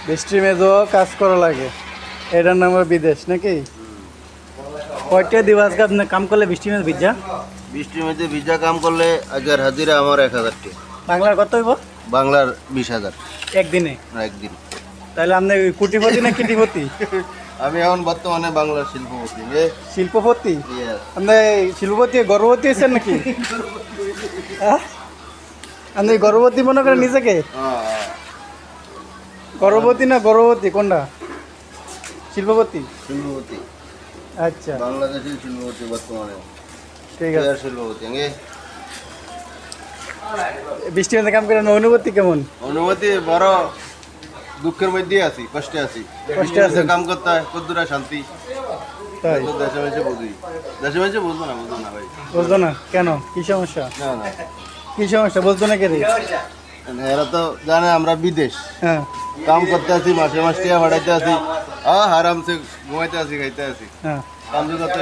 বৃষ্টির মেয়েও কাজ করা লাগে, এটার নাম বিদেশ নাকি? কয়টা দিবস আজকে আপনি কাম করলে বৃষ্টির মেয়ে ভিজা? বৃষ্টির মধ্যে ভিজা কাম করলে আজকের হাজিরা আমার 1000 টাকা। বাংলার কত হইব? বাংলার 20,000 একদিনে? একদিন। তাহলে আপনি কোটিপতি না কিটিপতি? আমি এখন বর্তমানে বাংলার শিল্পপতি। শিল্পপতি? Yes. আপনি শিল্পপতি গর্ভবতী হয়েছেন নাকি? হ্যাঁ? আপনি গর্ভবতী মনে করেন নিজেকে? গর্ভবতী না গর্ভবতী কোনটা? শিল্পপতি? শিল্পপতি। আচ্ছা বাংলাদেশের শিল্পপতি বর্তমানে। ঠিক আছে। শিল্পপতি। বৃষ্টির মধ্যে কাম করার অনুভূতি কেমন? অনুমতি বড় দুঃখের মধ্যে আছি, কষ্টে আছি। কষ্টে আছেন? কাম করতে হয়, কদ্দুরা শান্তি। তাই? তো দেশে মেশে বুঝি। দেশে মেশে বুঝবো না ভাই। বুঝলো না কেন? কি সমস্যা? না না। কি সমস্যা বুঝতো না কে? এরা তো জানে আমরা বিদেশ। হ্যাঁ কাম করতে আছি, মাসে মাসে টিয়া বাড়াইতে আছি, আরামসে ঘুমাইতে আছি, খাইতে আছি। হ্যাঁ। কাম করতে